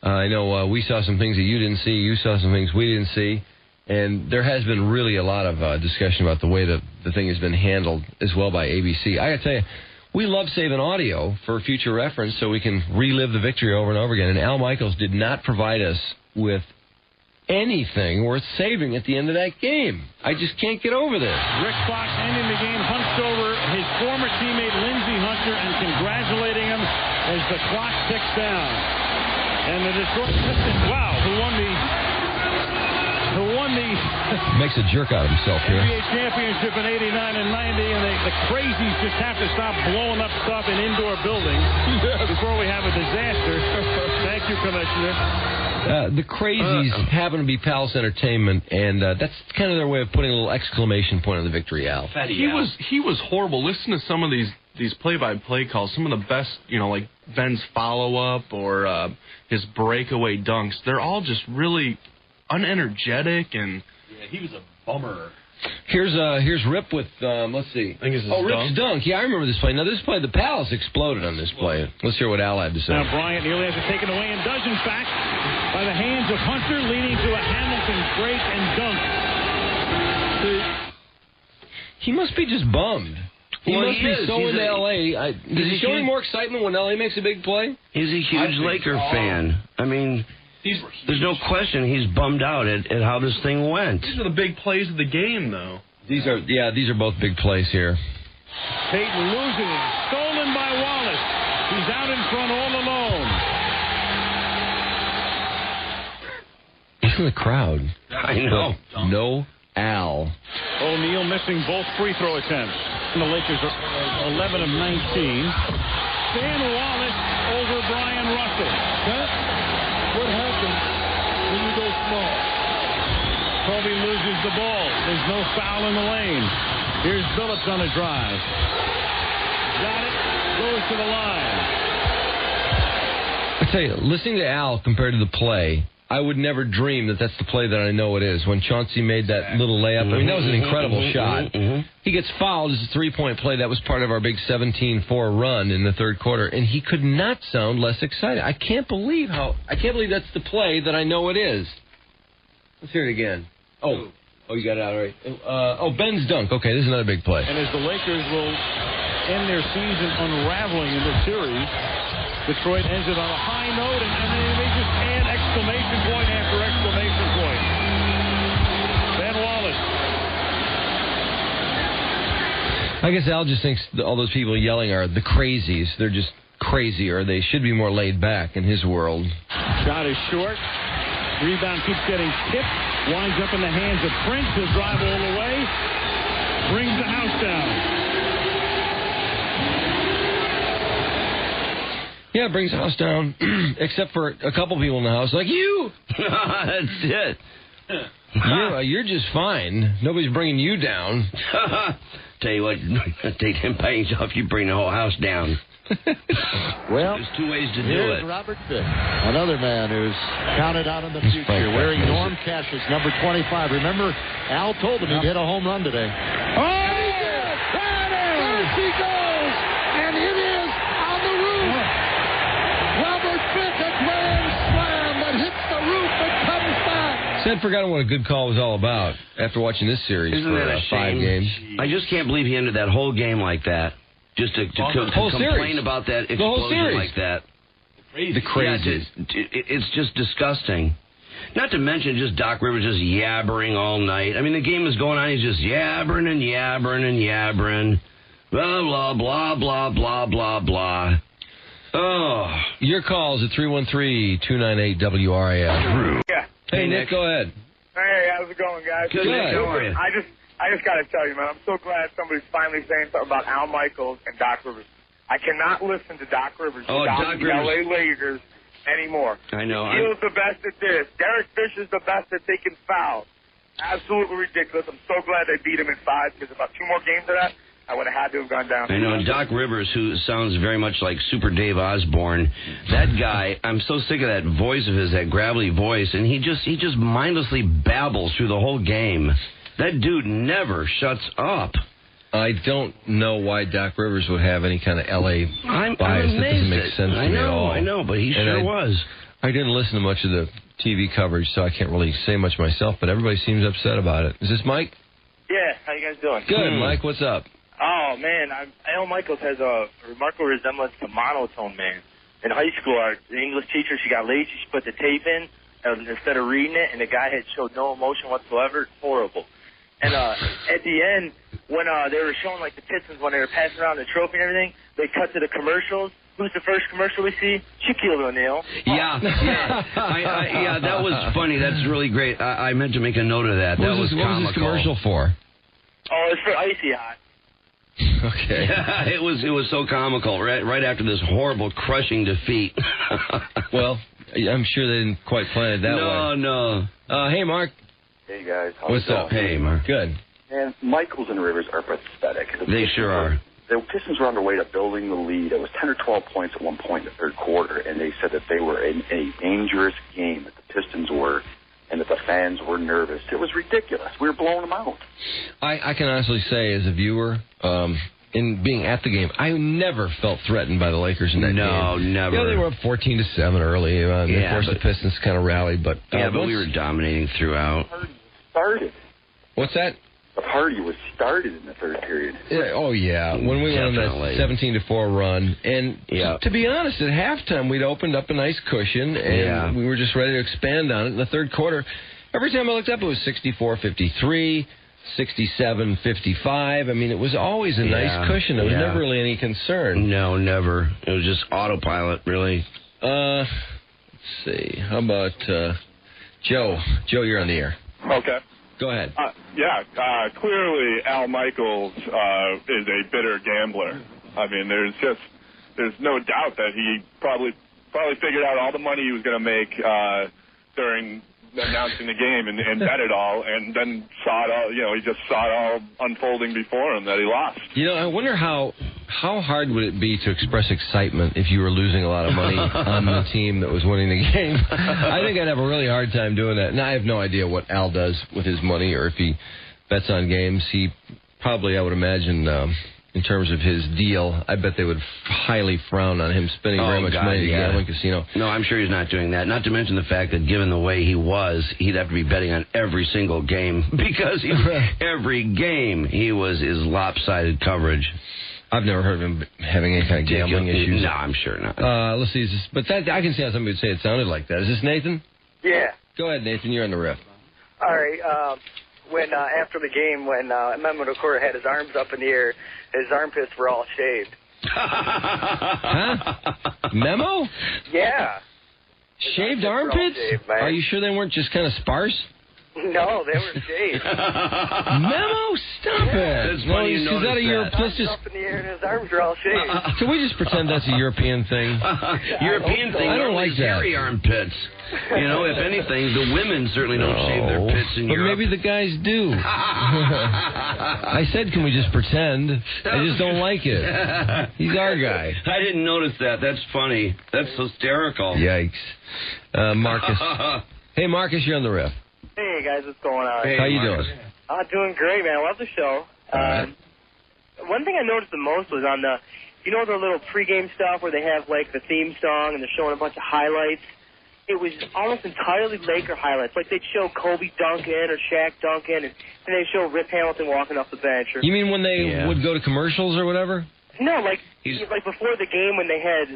I know we saw some things that you didn't see. You saw some things we didn't see. And there has been really a lot of discussion about the way that the thing has been handled as well by ABC. I got to tell you, we love saving audio for future reference so we can relive the victory over and over again. And Al Michaels did not provide us with anything worth saving at the end of that game. I just can't get over this. Rick Fox ending the game, hunched over his former teammate Lindsey Hunter and congratulating him as the clock ticks down. And the Detroit Pistons, wow, who won the makes a jerk out of himself here. NBA championship in 89 and 90, and the crazies just have to stop blowing up stuff in indoor buildings before we have a disaster. Thank you, Commissioner. The crazies happen to be Palace Entertainment, and that's kind of their way of putting a little exclamation point on the victory, Al. He was horrible. Listen to some of these play-by-play calls. Some of the best, like Ben's follow-up or his breakaway dunks. They're all just really unenergetic, and he was a bummer. Here's Rip with let's see. I think it's Rip's dunk. Yeah, I remember this play. Now this play, the Palace exploded on this play. Let's hear what Al had to say. Now Bryant nearly has it taken away, and does in fact by the hands of Hunter, leading to a Hamilton break and dunk. He must be just bummed. He must be so into L.A. Does he show any more excitement when L.A. makes a big play? He's a huge Laker fan. I mean, there's no question he's bummed out at how this thing went. These are the big plays of the game, though. These are both big plays here. Peyton losing it. Stolen by Wallace. He's out in front all alone. Listen to the crowd. I know. No Al. O'Neal missing both free throw attempts. And the Lakers are 11 of 19. Dan Wallace over Brian Russell. What happens when you go small? Kobe loses the ball. There's no foul in the lane. Here's Billups on a drive. Got it. Goes to the line. I tell you, listening to Al compared to the play, I would never dream that that's the play that I know it is. When Chauncey made that little layup, I mean, that was an incredible shot. He gets fouled as a three-point play. That was part of our big 17-4 run in the third quarter, and he could not sound less excited. I can't believe that's the play that I know it is. Let's hear it again. Oh, you got it out right. Ben's dunk. Okay, this is another big play. And as the Lakers will end their season unraveling in this series, Detroit ends it on a high note, and they just add exclamation point after exclamation point. Ben Wallace. I guess Al just thinks all those people yelling are the crazies. They're just crazy, or they should be more laid back in his world. Shot is short. Rebound keeps getting tipped. Winds up in the hands of Prince. He'll drive all the way. Brings the house down. Yeah, it brings the house down, except for a couple people in the house, like you. That's it. You're just fine. Nobody's bringing you down. Tell you what, take 10 paintings off, you bring the whole house down. Well, there's two ways to do here's it. Robert Fick, another man who's counted out in the future, wearing Norm Cash's number 25. Remember, Al told him he'd hit a home run today. Oh! There she goes! And it is on the roof! Robert Fick, a grand slam that hits the roof and comes back! I'd forgotten what a good call was all about after watching this series. Isn't for that a 5 shame? games. I just can't believe he ended that whole game like that. Just to complain about that explosion like that. The crazy. It's just disgusting. Not to mention just Doc Rivers just yabbering all night. I mean, the game is going on. He's just yabbering and yabbering and yabbering. Blah, blah, blah, blah, blah, blah, blah. Oh. Your calls at 313-298-WRAF. Yeah. Hey, Nick, go ahead. Hey, how's it going, guys? Good, Nick. How are you? I just got to tell you, man, I'm so glad somebody's finally saying something about Al Michaels and Doc Rivers. I cannot listen to Doc Rivers without the L.A. Lakers anymore. I know. He was the best at this. Derek Fisher's the best at taking fouls. Absolutely ridiculous. I'm so glad they beat him in 5 because about 2 more games of that, I would have had to have gone down. I know, and Doc Rivers, who sounds very much like Super Dave Osborne, that guy, I'm so sick of that voice of his, that gravelly voice, and he just mindlessly babbles through the whole game. That dude never shuts up. I don't know why Doc Rivers would have any kind of L.A. bias. I'm amazed. That doesn't make sense to me at all. I know, but he sure was. I didn't listen to much of the TV coverage, so I can't really say much myself, but everybody seems upset about it. Is this Mike? Yeah, how you guys doing? Good, Mike. What's up? Oh, man, Al Michaels has a remarkable resemblance to Monotone Man. In high school, our English teacher, she got lazy. She put the tape in instead of reading it, and the guy had showed no emotion whatsoever. It's horrible. And at the end, when they were showing, like, the Pistons, when they were passing around the trophy and everything, they cut to the commercials. Who's the first commercial we see? Shaquille O'Neal. Yeah, yeah, that was funny. That's really great. I meant to make a note of that. That was comical. What was this commercial for? Oh, it's for Icy Hot. Okay. Yeah, it was so comical. Right after this horrible, crushing defeat. Well, I'm sure they didn't quite plan it that way. No. Hey, Mark. Hey, guys. What's up? Hey, Mark. Good. And Michaels and Rivers are pathetic. They sure are. The Pistons were on their way to building the lead. It was 10 or 12 points at one point in the third quarter, and they said that they were in a dangerous game, that the Pistons were, and that the fans were nervous. It was ridiculous. We were blowing them out. I can honestly say, as a viewer, in being at the game, I never felt threatened by the Lakers in that game. No, never. Yeah, they were up 14-7 early. And of course, the Pistons kind of rallied. But but we were dominating throughout. Started. What's that? The party was started in the third period. Yeah, oh, yeah. When we went on that 17-4 run. And to be honest, at halftime, we'd opened up a nice cushion, and we were just ready to expand on it in the third quarter. Every time I looked up, it was 64-53, 67-55. I mean, it was always a nice cushion. There was never really any concern. No, never. It was just autopilot, really. Let's see. How about Joe? Joe, you're on the air. Okay. Go ahead. Clearly Al Michaels is a bitter gambler. I mean, there's no doubt that he probably figured out all the money he was going to make during announcing the game and bet it all, and then saw it all. He just saw it all unfolding before him that he lost. I wonder how hard would it be to express excitement if you were losing a lot of money on the team that was winning the game? I think I'd have a really hard time doing that. And I have no idea what Al does with his money or if he bets on games. He probably, I would imagine, in terms of his deal, I bet they would highly frown on him spending very much money to gamble in casino. No, I'm sure he's not doing that. Not to mention the fact that given the way he was, he'd have to be betting on every single game because every game he was his lopsided coverage. I've never heard of him having any kind of gambling issues. No, I'm sure not. Let's see. I can see how somebody would say it sounded like that. Is this Nathan? Yeah. Go ahead, Nathan. You're on the riff. All right. When after the game, when Memo Decor had his arms up in the air, his armpits were all shaved. Huh? Memo? Yeah. Shaved armpits? Shaved, are you sure they weren't just kind of sparse? No, they were shaved. Memo, stop it. It's funny you noticed that. His arms up in the air and his arms are all shaved. Can we just pretend that's a European thing? European thing. I don't like that. Hairy armpits. If anything, the women certainly don't shave their pits in Europe. But maybe the guys do. I said, can we just pretend? I just don't like it. He's our guy. I didn't notice that. That's funny. That's hysterical. Yikes. Marcus. Hey, Marcus, you're on the riff. Hey, guys, what's going on? Hey, how you doing? Doing great, man. I love the show. One thing I noticed the most was on the little pregame stuff where they have, like, the theme song and they're showing a bunch of highlights. It was almost entirely Laker highlights. Like, they'd show Kobe dunking or Shaq dunking, and they'd show Rip Hamilton walking off the bench. You mean when they would go to commercials or whatever? No, like before the game when they had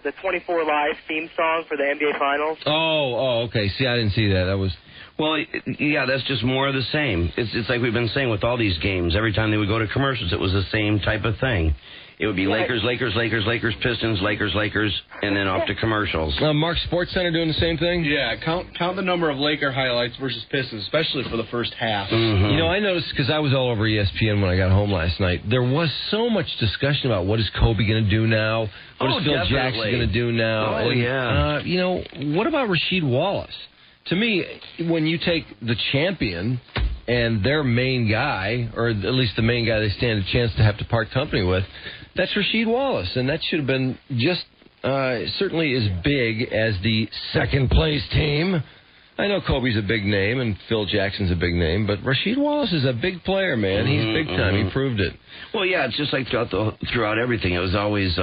the 24 Live theme song for the NBA Finals. Oh, okay. See, I didn't see that. That was... Well, yeah, that's just more of the same. It's like we've been saying with all these games. Every time they would go to commercials, it was the same type of thing. It would be Lakers, Pistons, Lakers, and then off to commercials. Mark SportsCenter doing the same thing? Yeah, count the number of Laker highlights versus Pistons, especially for the first half. Mm-hmm. I noticed, because I was all over ESPN when I got home last night, there was so much discussion about what is Kobe going to do now, what is Phil Jackson going to do now. Oh, and, what about Rasheed Wallace? To me, when you take the champion and their main guy, or at least the main guy they stand a chance to have to part company with, that's Rasheed Wallace, and that should have been just certainly as big as the second-place team I know Kobe's a big name and Phil Jackson's a big name, but Rasheed Wallace is a big player, man. He's big time. He proved it. Well, yeah, it's just like throughout everything. It was always,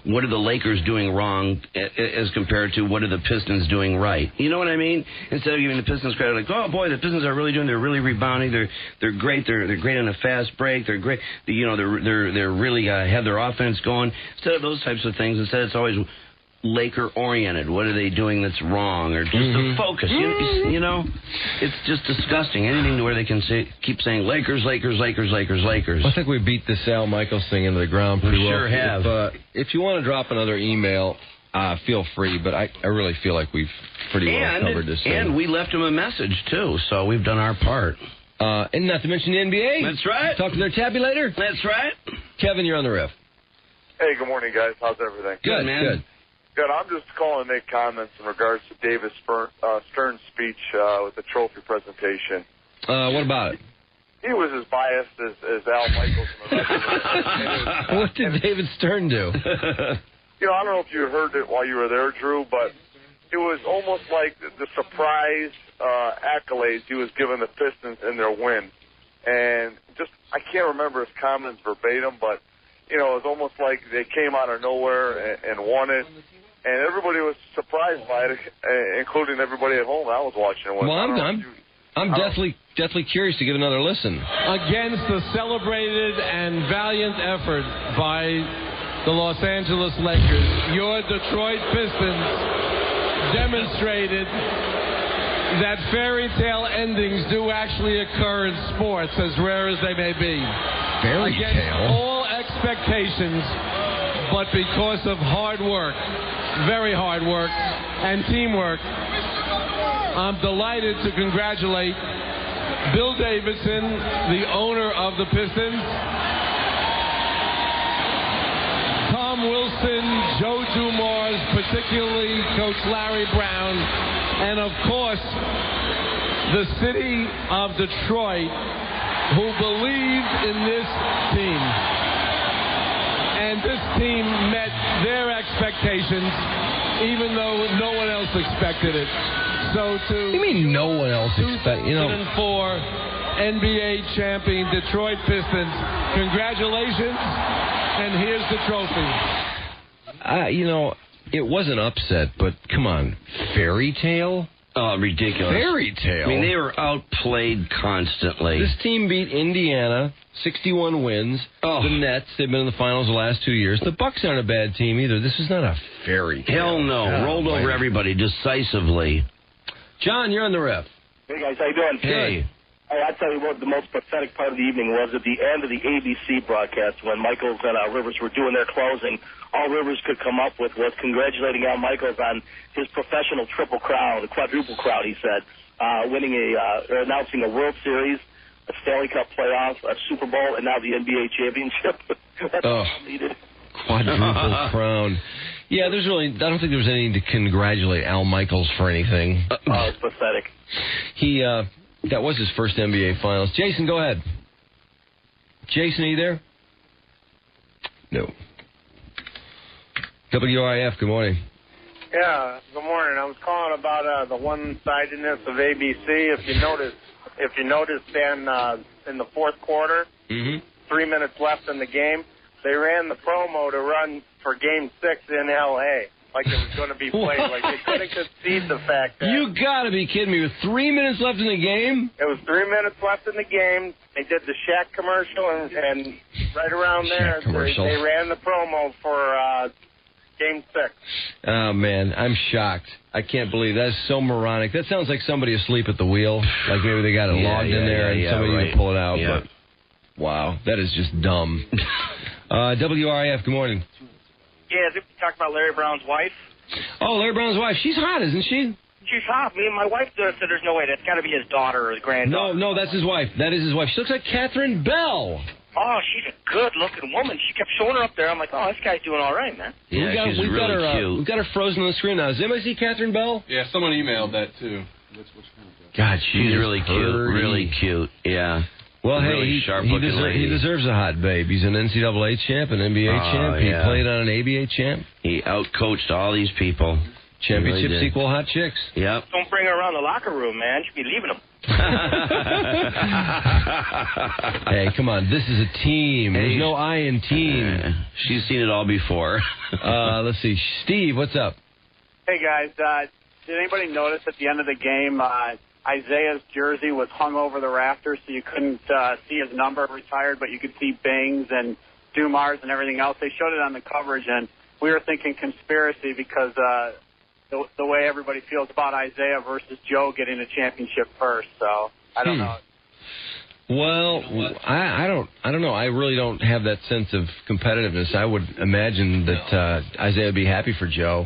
what are the Lakers doing wrong as compared to what are the Pistons doing right? You know what I mean? Instead of giving the Pistons credit, like, oh boy, the Pistons are really they're really rebounding. They're great. They're great on a fast break. They're great. They're really have their offense going. Instead of those types of things, instead it's always Laker-oriented. What are they doing that's wrong? Or just the focus. You know, it's just disgusting. Anything to where they can keep saying Lakers, Lakers, Lakers, Lakers, Lakers. I think we beat this Al Michaels thing into the ground pretty well. We sure have. If you want to drop another email, feel free, but I really feel like we've pretty well covered this thing. And we left them a message, too, so we've done our part. And not to mention the NBA. That's right. Talk to their tabulator. That's right. Kevin, you're on the riff. Hey, good morning, guys. How's everything? Good, man. Good. Good. I'm just calling to make comments in regards to David Stern's speech with the trophy presentation. What about it? He was as biased as Al Michaels. What did David Stern do? You know, I don't know if you heard it while you were there, Drew, but it was almost like the surprise accolades he was giving the Pistons in their win. And I can't remember his comments verbatim, but, you know, it was almost like they came out of nowhere and won it. And everybody was surprised by it, including everybody at home. I was watching it. Well, I'm definitely curious to give another listen. Against the celebrated and valiant effort by the Los Angeles Lakers, your Detroit Pistons demonstrated that fairy tale endings do actually occur in sports, as rare as they may be. Fairy Against tale? all expectations, but because of hard work, very hard work, and teamwork, I'm delighted to congratulate Bill Davidson, the owner of the Pistons, Tom Wilson, Joe Dumars, particularly Coach Larry Brown, and of course, the city of Detroit, who believed in this team. And this team met their expectations, even though no one else expected it. So you mean no one else expected? 2004 NBA champion Detroit Pistons. Congratulations, and here's the trophy. It was an upset, but come on, fairy tale? Oh, ridiculous. Fairy tale? I mean, they were outplayed constantly. This team beat Indiana, 61 wins. The Nets, they've been in the finals the last 2 years. The Bucks aren't a bad team either. This is not a fairy tale. Hell no. Rolled over everybody decisively. John, you're on the ref. Hey, guys, how you doing? Hey. I'll tell you what the most pathetic part of the evening was at the end of the ABC broadcast when Michaels and Rivers were doing their closing. All Rivers could come up with was congratulating Al Michaels on his professional quadruple crowd, he said, announcing a World Series, a Stanley Cup playoff, a Super Bowl, and now the NBA championship. That's all needed. Quadruple crown. Yeah, I don't think there was anything to congratulate Al Michaels for anything. It's pathetic. That was his first NBA Finals. Jason, go ahead. Jason, are you there? No. WRIF, good morning. Yeah, good morning. I was calling about the one-sidedness of ABC. If you noticed, Dan, in the fourth quarter, 3 minutes left in the game, they ran the promo to run for Game 6 in L.A. like it was going to be played. Like they couldn't concede the fact that... You got to be kidding me. With 3 minutes left in the game? It was 3 minutes left in the game. They did the Shaq commercial, and right around there, they ran the promo for Game 6. Oh, man, I'm shocked. I can't believe that is so moronic. That sounds like somebody asleep at the wheel. Like maybe they got it logged in there and somebody would pull it out. Yeah. But wow, that is just dumb. WRIF, good morning. Yeah, I think we talked about Larry Brown's wife. Oh, Larry Brown's wife. She's hot, isn't she? She's hot. Me and my wife said there's no way. That's got to be his daughter or his granddaughter. No, that's his wife. That is his wife. She looks like Catherine Bell. Oh, she's a good-looking woman. She kept showing her up there. I'm like, oh, this guy's doing all right, man. Yeah, she's really cute. We've got her frozen on the screen now. Does anybody see Catherine Bell? Yeah, someone emailed that, too. God, she's really cute. Really cute, yeah. Well, really he deserves a hot babe. He's an NCAA champ, an NBA champ. He played on an ABA champ. He outcoached all these people. Championships equal hot chicks. Yep. Don't bring her around the locker room, man. You should be leaving them. Hey, come on. This is a team. There's no I in team. She's seen it all before. Let's see. Steve, what's up? Hey, guys. Did anybody notice at the end of the game Isaiah's jersey was hung over the rafters so you couldn't see his number retired, but you could see Bing's and Dumars and everything else? They showed it on the coverage, and we were thinking conspiracy because the way everybody feels about Isaiah versus Joe getting a championship first. So I don't know. Well, I don't know. I really don't have that sense of competitiveness. I would imagine that Isaiah would be happy for Joe.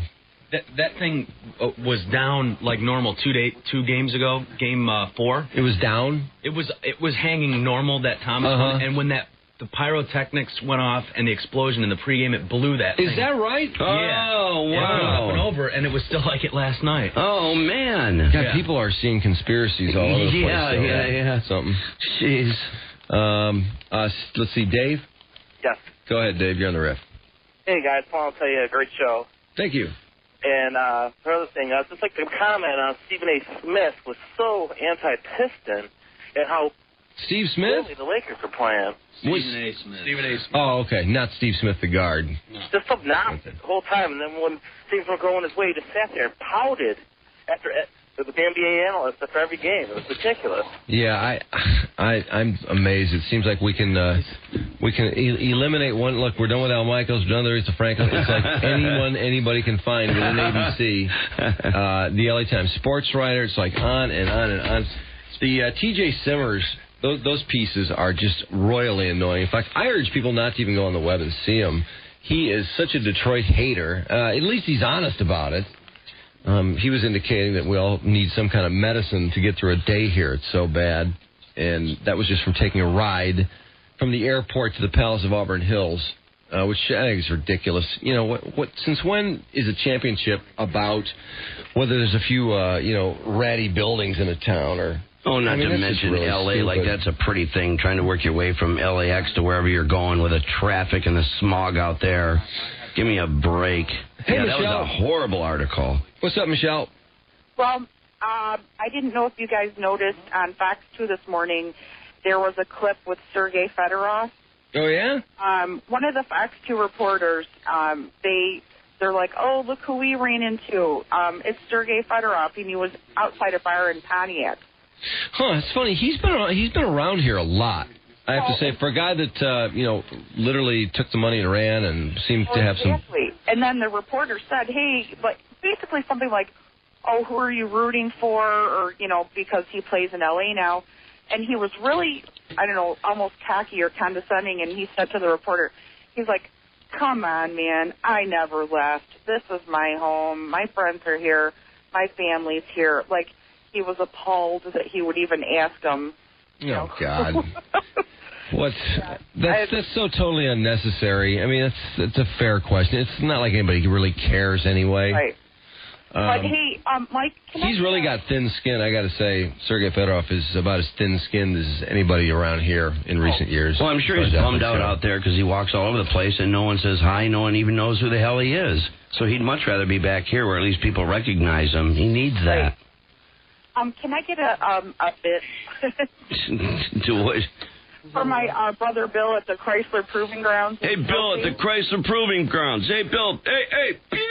That thing was down like normal 2 games ago, game 4. It was down? It was hanging normal, that Thomas one, and when the pyrotechnics went off and the explosion in the pregame, it blew that thing. Is that right? Yeah. Oh, wow. It went up and over, and it was still like it last night. Oh, man. God, people are seeing conspiracies all over the place. Yeah. Something. Jeez. Let's see, Dave? Yes. Go ahead, Dave. You're on the riff. Hey, guys. I want to tell you a great show. Thank you. And another thing, just like the comment on Stephen A. Smith was so anti-Piston and how Steve Smith? the Lakers are playing. Stephen A. Smith. Oh, okay. Not Steve Smith, the guard. Just obnoxious the whole time. And then when things were going his way, he just sat there and pouted after the NBA analyst after every game. It was ridiculous. Yeah, I'm amazed. It seems like we can eliminate one. Look, we're done with Al Michaels. We're done with Aretha Franklin. It's like anybody can find within ABC. The LA Times sports writer. It's like on and on and on. The T.J. Simmers. Those pieces are just royally annoying. In fact, I urge people not to even go on the web and see him. He is such a Detroit hater. At least he's honest about it. He was indicating that we all need some kind of medicine to get through a day here. It's so bad. And that was just from taking a ride from the airport to the Palace of Auburn Hills, which I think is ridiculous. You know, since when is a championship about whether there's a few, ratty buildings in a town or... Oh, not to mention really L.A., stupid. Like that's a pretty thing, trying to work your way from LAX to wherever you're going with the traffic and the smog out there. Give me a break. Hey, Michelle. That was a horrible article. What's up, Michelle? Well, I didn't know if you guys noticed on Fox 2 this morning, there was a clip with Sergei Fedorov. Oh, yeah? One of the Fox 2 reporters, they're like, oh, look who we ran into. It's Sergei Fedorov, and he was outside a bar in Pontiac. Huh, it's funny. He's been around here a lot. I have to say, for a guy that, literally took the money and ran and seemed to have some... And then the reporter said, hey, like, basically something like, oh, who are you rooting for? Or, because he plays in L.A. now. And he was really, I don't know, almost cocky or condescending. And he said to the reporter, he's like, come on, man, I never left. This is my home. My friends are here. My family's here. Like, he was appalled that he would even ask him. Oh, God. That's so totally unnecessary. I mean, it's a fair question. It's not like anybody really cares anyway. Right. But hey, Mike, he's really got thin skin. I got to say, Sergei Fedorov is about as thin-skinned as anybody around here in recent years. Well, I'm sure he's bummed out there because he walks all over the place and no one says hi. No one even knows who the hell he is. So he'd much rather be back here where at least people recognize him. He needs that. Right. Can I get a bit? To what? For my brother Bill at the Chrysler Proving Grounds. Hey, Bill at the Chrysler Proving Grounds. Hey, Bill. Hey, bitch.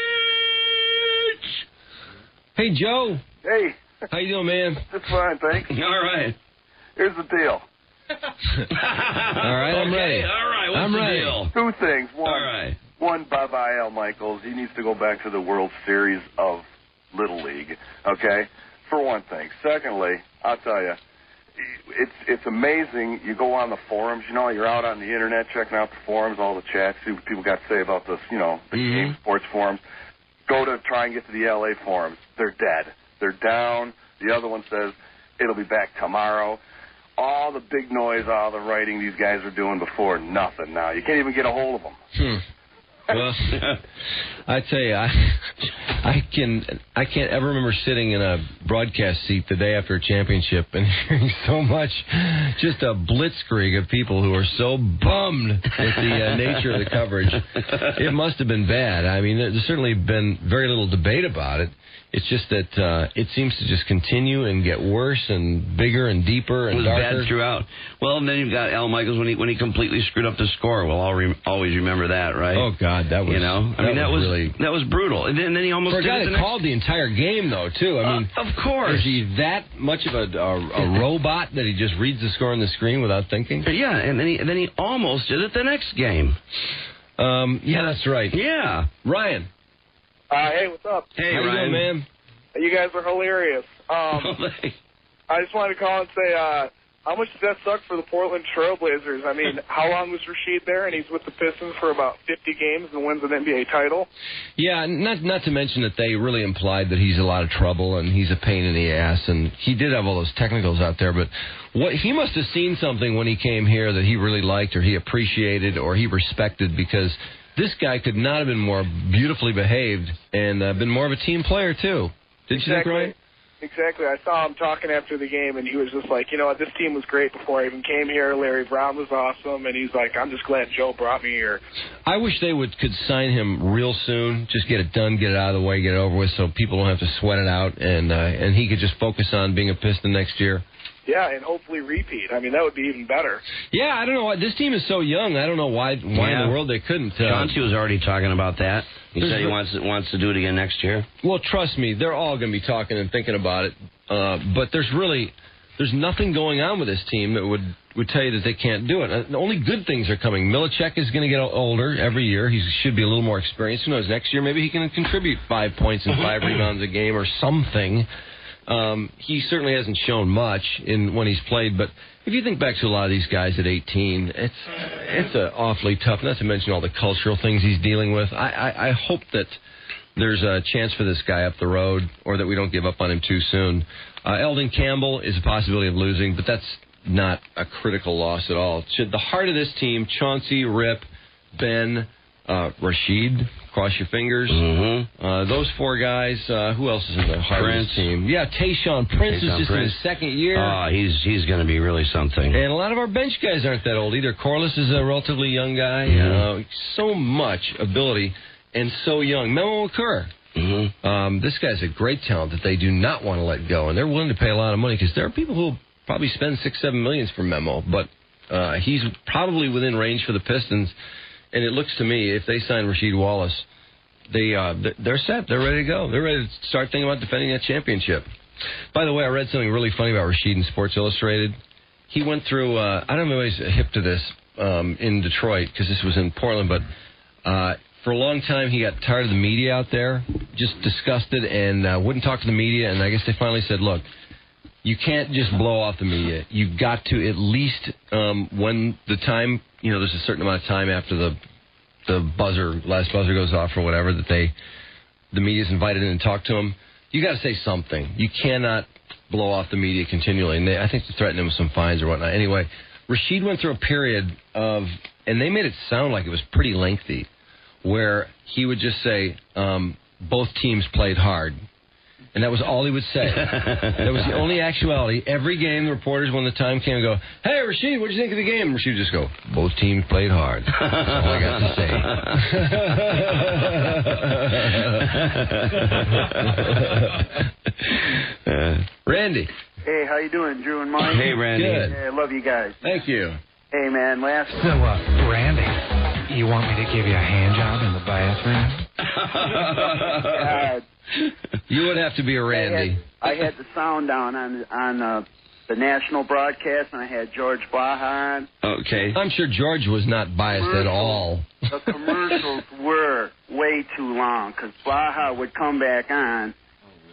Hey, Joe. Hey. How you doing, man? Just fine, thanks. All right. Here's the deal. All right, I'm ready. All right, what's the deal? Two things. All right. One, bye-bye Al Michaels. He needs to go back to the World Series of Little League, okay? For one thing. Secondly, I'll tell you, it's amazing. You go on the forums, you're out on the internet checking out the forums, all the chats, see what people got to say about this, the game sports forums. Go to try and get to the LA forums. They're dead. They're down. The other one says it'll be back tomorrow. All the big noise, all the writing these guys were doing before, nothing now. You can't even get a hold of them. Well, I tell you, I can't ever remember sitting in a broadcast seat the day after a championship and hearing so much, just a blitzkrieg of people who are so bummed at the nature of the coverage. It must have been bad. I mean, there's certainly been very little debate about it. It's just that it seems to just continue and get worse and bigger and deeper and darker. It was bad throughout. Well, and then you've got Al Michaels when he completely screwed up the score. We'll always remember that, right? Oh God, that was that was brutal. And then he almost for a guy that called the entire game though too. I mean, of course, is he that much of a robot that he just reads the score on the screen without thinking? Yeah, and then he almost did it the next game. Yeah, that's right. Yeah, Ryan. Hey, what's up? Hey, how Ryan. you doing, man? You guys are hilarious. I just wanted to call and say, how much does that suck for the Portland Trailblazers? I mean, how long was Rashid there? And he's with the Pistons for about 50 games and wins an NBA title. Yeah, not to mention that they really implied that he's a lot of trouble and he's a pain in the ass. And he did have all those technicals out there, but he must have seen something when he came here that he really liked or he appreciated or he respected, because this guy could not have been more beautifully behaved and been more of a team player, too. Didn't you think, Ryan? Exactly. I saw him talking after the game, and he was just like, you know what, this team was great before I even came here. Larry Brown was awesome, and he's like, I'm just glad Joe brought me here. I wish they could sign him real soon. Just get it done, get it out of the way, get it over with, so people don't have to sweat it out, and he could just focus on being a Piston next year. Yeah, and hopefully repeat. I mean, that would be even better. Yeah, I don't know. This team is so young. I don't know why in the world they couldn't. Chauncey was already talking about that. He said he wants to do it again next year. Well, trust me, they're all going to be talking and thinking about it. But there's nothing going on with this team that would tell you that they can't do it. The only good things are coming. Milicek is going to get older every year. He should be a little more experienced. Who knows? Next year, maybe he can contribute 5 points and 5 rebounds a game or something. He certainly hasn't shown much when he's played, but if you think back to a lot of these guys at 18, it's awfully tough, not to mention all the cultural things he's dealing with. I hope that there's a chance for this guy up the road, or that we don't give up on him too soon. Eldon Campbell is a possibility of losing, but that's not a critical loss at all. The heart of this team, Chauncey, Rip, Ben, Rashid, cross your fingers. Mm-hmm. Those 4 guys. Who else is in the heart of this team? Yeah, Tayshaun Prince is just in his second year. Oh, he's going to be really something. And a lot of our bench guys aren't that old either. Corliss is a relatively young guy. So much ability and so young. Memo Okur. Mm-hmm. This guy's a great talent that they do not want to let go, and they're willing to pay a lot of money, because there are people who will probably spend $6-7 million for Memo, but he's probably within range for the Pistons. And it looks to me, if they sign Rasheed Wallace, they're set. They're ready to go. They're ready to start thinking about defending that championship. By the way, I read something really funny about Rasheed in Sports Illustrated. He went through, I don't know if he's hip to this in Detroit, because this was in Portland, but for a long time he got tired of the media out there, just disgusted, and wouldn't talk to the media. And I guess they finally said, look, you can't just blow off the media. You've got to at least, when the time, there's a certain amount of time after the last buzzer goes off or whatever, that the media's invited in and talk to him. You got to say something. You cannot blow off the media continually. And I think they threatened him with some fines or whatnot. Anyway, Rasheed went through a period of, and they made it sound like it was pretty lengthy, where he would just say, both teams played hard. And that was all he would say. That was the only actuality. Every game, the reporters, when the time came, go, hey, Rasheed, what did you think of the game? And Rasheed would just go, both teams played hard. That's all I got to say. Randy. Hey, how you doing, Drew and Mike? Hey, Randy. Good. Hey, I love you guys. Thank you. Hey, man, Randy, you want me to give you a hand job in the bathroom? God. You would have to be a Randy. I had the sound down on the national broadcast, and I had George Baja on. Okay. I'm sure George was not biased at all. The commercials were way too long, because Baja would come back on,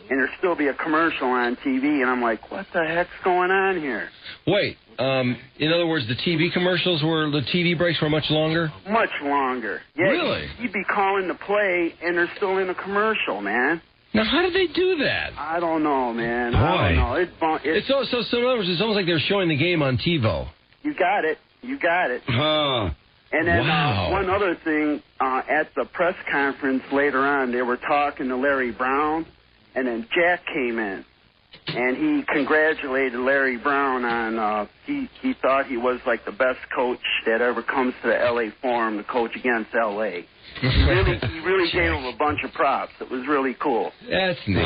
and there'd still be a commercial on TV, and I'm like, what the heck's going on here? Wait, in other words, the TV breaks were much longer? Much longer. Yeah, really? You'd be calling the play, and they're still in a commercial, man. Now, how did they do that? I don't know, man. Boy. I don't know. So in other words, it's almost like they're showing the game on TiVo. You got it. Huh. And then wow. One other thing, at the press conference later on, they were talking to Larry Brown, and then Jack came in. and he congratulated Larry Brown on he thought he was like the best coach that ever comes to the L.A. Forum to coach against L.A. He really gave him a bunch of props. It was really cool. That's neat.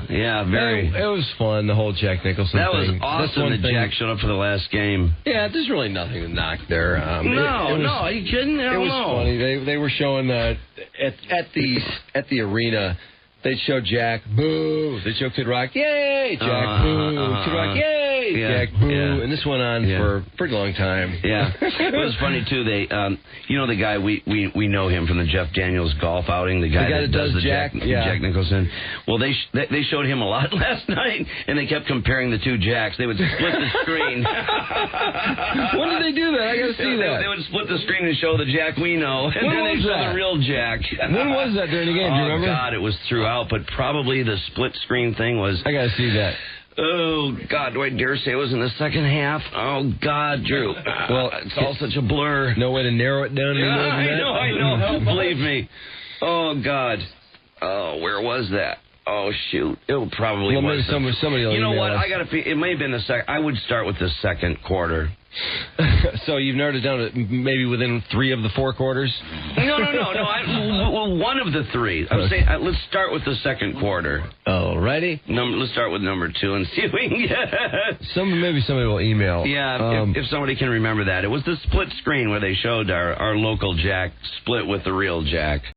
Yeah, very. It was fun, the whole Jack Nicholson that thing. Was awesome that Jack showed up for the last game. Yeah, there's really nothing to knock there. No, are you kidding? It was funny. They were showing at the arena. They'd show Jack, boo. They'd show Kid Rock, yay, Jack, boo. Kid Rock, yay, Jack, boo. Yeah. And this went on for a pretty long time. Yeah. It was funny, too. They, the guy, we know him from the Jeff Daniels golf outing, the guy that does the Jack Nicholson. Well, they showed him a lot last night, and they kept comparing the two Jacks. They would split the screen. When did they do that? I got to see that. They would split the screen and show the Jack we know, and then they show the real Jack. When was that during the game? Do you remember? Oh, God, it was throughout. But probably the split screen thing was... I got to see that. Oh, God, do I dare say it was in the second half? Oh, God, Drew. Well, it's all such a blur. No way to narrow it down anymore than that? I know. Believe me. Oh, God. Oh, where was that? Oh, shoot. It probably was. Somebody will You know what? us. It may have been the second. I would start with the second quarter. So you've narrowed it down to maybe within 3 of the 4 quarters? No. One of the 3. I'm saying let's start with the second quarter. Alrighty. Let's start with number 2 and see if we can get... Maybe somebody will email. Yeah, if somebody can remember that. It was the split screen where they showed our local Jack split with the real Jack.